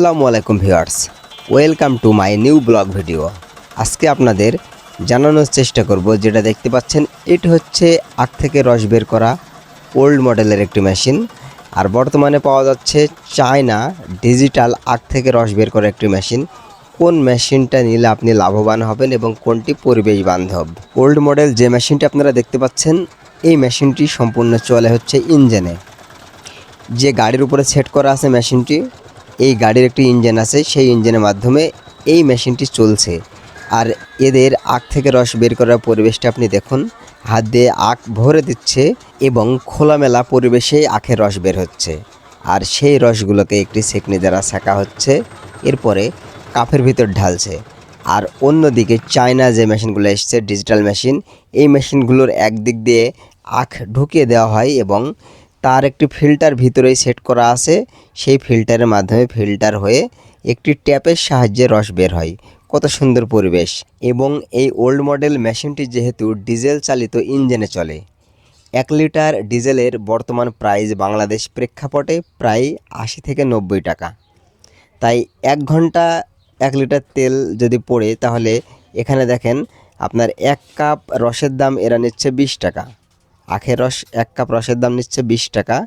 আসসালামু আলাইকুম viewers, welcome to my new blog video. আজকে আপনাদের জানানোর চেষ্টা করব, যেটা দেখতে পাচ্ছেন এটি হচ্ছে আখ থেকে রস বের করা ওল্ড মডেলের একটি মেশিন। আর বর্তমানে পাওয়া যাচ্ছে চায়না ডিজিটাল আখ থেকে রস বের করা একটি মেশিন। কোন মেশিনটা নিলে আপনি লাভবান হবেন এবং কোনটি পরিবেশ বান্ধব? ওল্ড মডেল যে মেশিনটি আপনারা দেখতে পাচ্ছেন, এই মেশিনটি সম্পূর্ণ চলে হচ্ছে ইঞ্জিনে। যে গাড়ির উপরে সেট করা আছে মেশিনটি, এই গাড়ির একটি ইঞ্জিন আছে, সেই ইঞ্জিনের মাধ্যমে এই মেশিনটি চলছে। আর এদের আখ থেকে রস বের করার পরিবেশটা আপনি দেখুন, হাত দিয়ে আখ ভরে দিচ্ছে এবং খোলামেলা পরিবেশে আখের রস বের হচ্ছে। আর সেই রসগুলোকে একটি সেকনি দ্বারা সেঁকা হচ্ছে, এরপরে কাপের ভিতর ঢালছে। আর অন্যদিকে চায়না যে মেশিনগুলো এসছে ডিজিটাল মেশিন, এই মেশিনগুলোর একদিক দিয়ে আখ ঢুকিয়ে দেওয়া হয় এবং তার একটি ফিল্টার ভিতরেই সেট করা আছে। সেই ফিল্টারের মাধ্যমে ফিল্টার হয়ে একটি ট্যাপের সাহায্যে রস বের হয়। কত সুন্দর পরিবেশ! এবং এই ওল্ড মডেল মেশিনটি যেহেতু ডিজেল চালিত ইঞ্জিনে চলে, 1 লিটার ডিজেলের বর্তমান প্রাইস বাংলাদেশ প্রেক্ষাপটে প্রায় 80 থেকে 90 টাকা। তাই 1 ঘন্টা 1 লিটার তেল যদি পড়ে, তাহলে এখানে দেখেন আপনার 1 কাপ রসের দাম এরা নিচ্ছে 20 টাকা। আখের রস 1 কাপ রসের দাম নিচ্ছে 20 টাকা।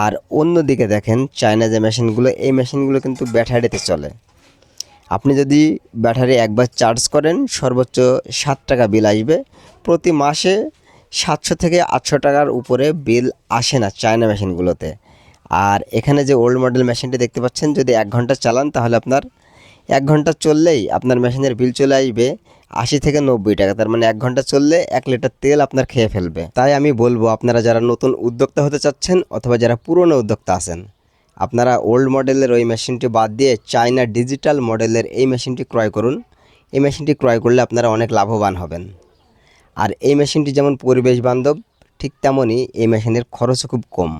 আর অন্যদিকে দেখেন চায়না যে মেশিনগুলো, এই মেশিনগুলো কিন্তু ব্যাটারিতে চলে। আপনি যদি ব্যাটারি একবার চার্জ করেন, সর্বোচ্চ 7 টাকা বিল আসবে। প্রতি মাসে 700 থেকে 800 টাকার উপরে বিল আসে না চায়না মেশিনগুলোতে। আর এখানে যে ওল্ড মডেল মেশিনটি দেখতে পাচ্ছেন, যদি 1 ঘন্টা চালান, তাহলে আপনার 1 ঘন্টা চললেই আপনার মেশিনের বিল চলে আসবে 80 থেকে 90 টাকা। তার মানে 1 ঘন্টা চললে 1 লিটার তেল আপনার খেয়ে ফেলবে। তাই আমি বলবো, আপনারা যারা নতুন উদ্যোক্তা হতে চাচ্ছেন অথবা যারা পুরনো উদ্যোক্তা আছেন, আপনারা ওল্ড মডেলের ওই মেশিনটি বাদ দিয়ে চায়না ডিজিটাল মডেলের এই মেশিনটি ক্রয় করুন। এই মেশিনটি ক্রয় করলে আপনারা অনেক লাভবান হবেন। আর এই মেশিনটি যেমন পরিবেশ বান্ধব, ঠিক তেমনই এই মেশিনের খরচও খুব কম।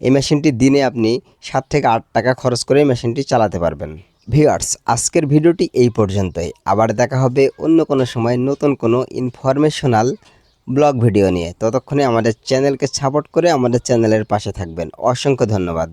এই মেশিনটি দিনে আপনি 7 থেকে 8 টাকা খরচ করে মেশিনটি চালাতে পারবেন। ভিউয়ার্স, আজকের ভিডিওটি এই পর্যন্তই। আবার দেখা হবে অন্য কোনো সময় নতুন কোনো ইনফরমেশনাল ব্লগ ভিডিও নিয়ে। ততক্ষণে আমাদের চ্যানেলকে সাপোর্ট করে আমাদের চ্যানেলের পাশে থাকবেন। অসংখ্য ধন্যবাদ।